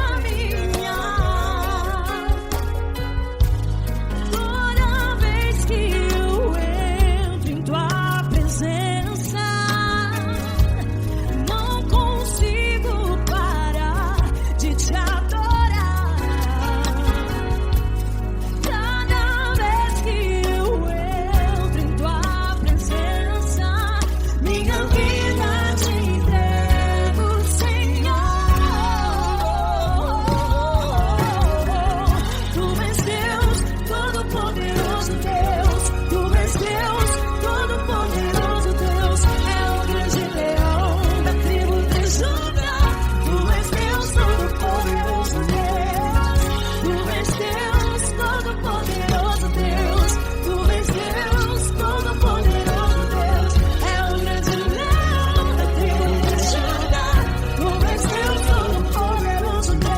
Toda vez que eu entro em tua presença, não consigo parar de te adorar. Cada vez que eu entro em tua presença, minha vida te entrego, Senhor. Tu és Deus, todo-poderoso Deus. Tu és Deus, todo-poderoso Deus. É o grande leão da tribo de Judá. Tu és Deus, todo-poderoso Deus. Tu és Deus, todo-poderoso Deus. Tu és Deus, todo-poderoso Deus. É o grande leão da tribo de Judá. Tu és Deus, todo-poderoso Deus.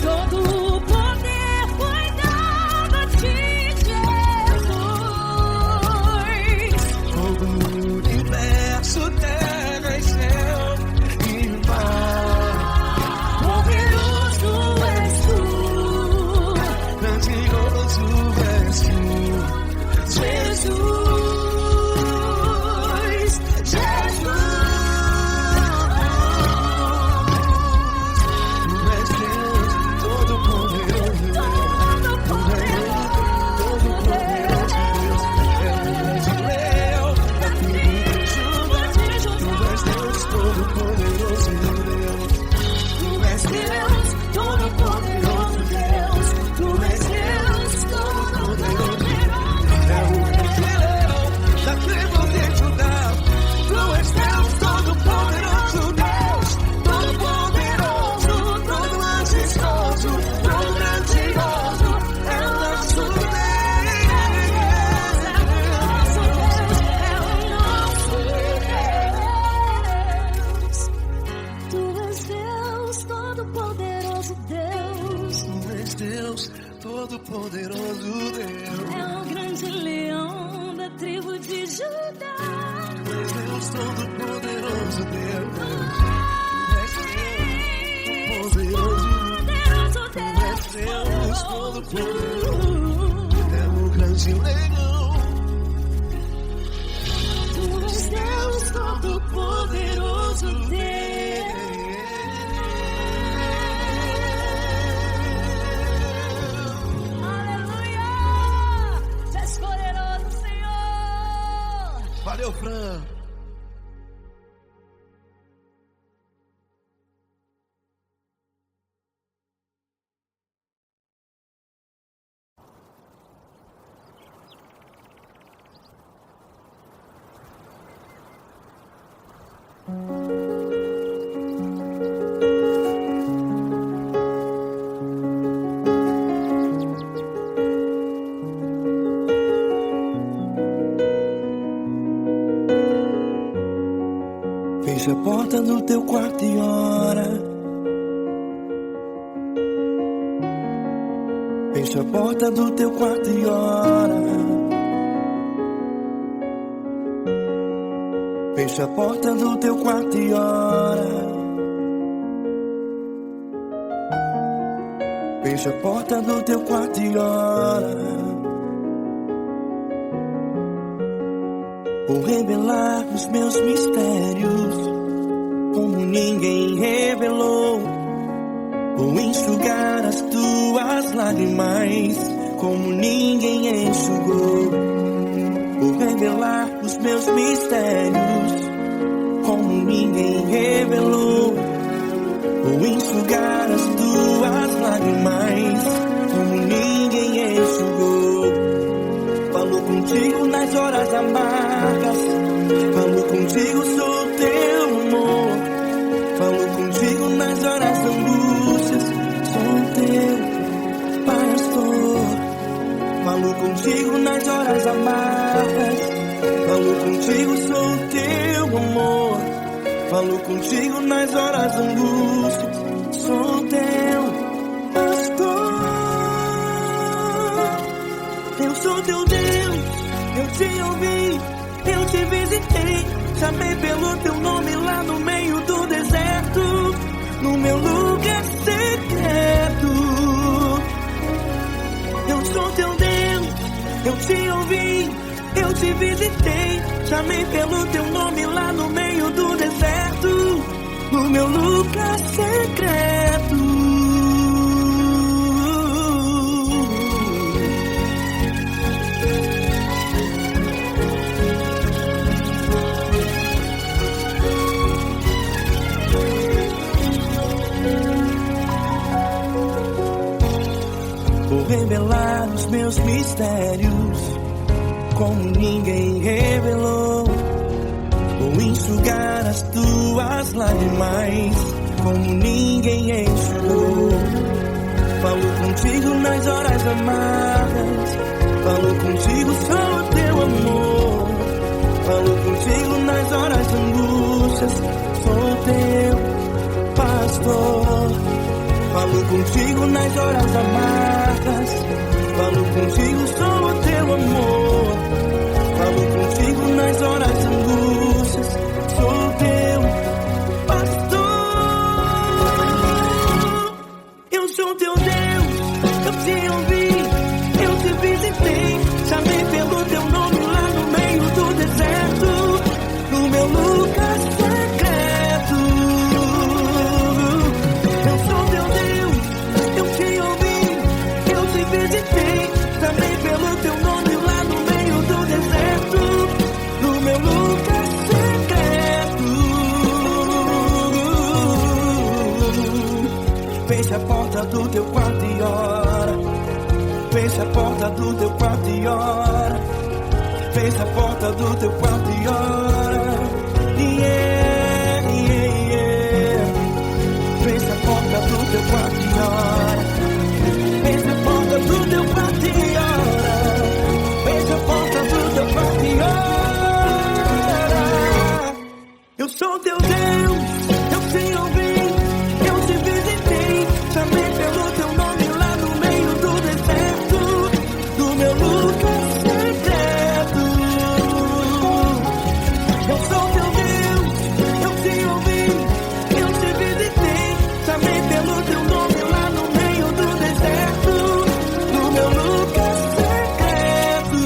Todo o poder foi dado a ti, Jesus. Todo o universo, terra e céu e mar. Poderoso és tu, Grandioso és tu, Jesus, Jesus. Tu és Deus, todo-poderoso Deus. Tu és todo-poderoso Deus. É o grande leão da tribo de Judá. Tu és Deus, todo-poderoso Deus. Tu és Deus, todo-poderoso Deus. Tu és Deus, todo-poderoso Deus. É o grande leão da tribo de Judá. Tu és Deus, todo-poderoso Deus. Todo-poderoso, todo majestoso, todo grandioso. É o nosso Deus. Tu és Deus, todo-poderoso Deus. Tu és Deus, todo-poderoso Deus. É o grande leão da tribo de Judá. Tu és Deus, todo-poderoso Deus. Tu és Deus, poderoso. Tu és Deus, todo-poderoso. É o grande leão. Tu és Deus, todo-poderoso Deus. Aleluia! Tu és poderoso, Senhor. Valeu, Fran. Fecha a porta do teu quarto e ora. Fecha a porta do teu quarto e ora. Fecha a porta do teu quarto e ora. Feche a porta do teu quarto e ora. Vou revelar os meus mistérios como ninguém revelou. Vou enxugar as tuas lágrimas como ninguém enxugou. Vou revelar os meus mistérios como ninguém revelou. Vou enxugar as tuas lágrimas como ninguém enxugou. Falo contigo nas horas amargas, falo contigo, sou teu amor. Falo contigo nas horas da angústias, sou teu pastor. Falo contigo nas horas amargas, falo contigo, sou teu amor. Falo contigo nas horas da angústia, sou teu pastor. Eu sou teu Deus, eu te ouvi, eu te visitei. Chamei pelo teu nome lá no meio do deserto, no meu lugar secreto. Eu sou teu Deus, eu te ouvi, eu te visitei. Chamei pelo teu nome lá no meio do deserto, no meu lugar secreto. Vou revelar os meus mistérios como ninguém revelou. Vou enxugar as tuas lágrimas como ninguém enxugou. Falo contigo nas horas amargas, falo contigo, sou teu amor. Falo contigo nas horas de angústias, sou teu pastor. Falo contigo nas horas amargas, falo contigo, sou teu amor. Falo contigo nas horas de angústias, sou teu pastor. Eu sou teu Deus, eu te ouvi, eu te visitei. Chamei pelo teu nome lá no meio do deserto, no meu lugar secreto. Eu sou teu Deus, eu te ouvi, eu te visitei. Chamei pelo teu nome lá no meio do deserto, no meu lugar secreto. Feche a porta do teu quarto e ora. Feche a porta do teu quarto e ora. Feche a porta do teu quarto e ora. Yeah, yeah, yeah. Feche a porta do teu quarto e ora. Feche a porta do teu quarto e ora. Feche a porta do teu quarto e ora. Eu sou teu Deus, eu te ouvi, eu te visitei. Chamei pelo teu nome lá no meio do deserto, no meu lugar secreto. Eu sou teu Deus, eu te ouvi, eu te visitei. Chamei pelo teu nome lá no meio do deserto, no meu lugar secreto,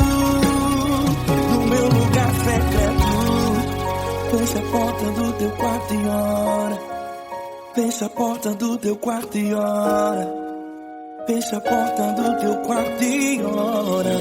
no meu lugar secreto. Fecha a porta do teu quarto e ora. Fecha a porta do teu quarto e ora. Fecha a porta do teu quarto e ora.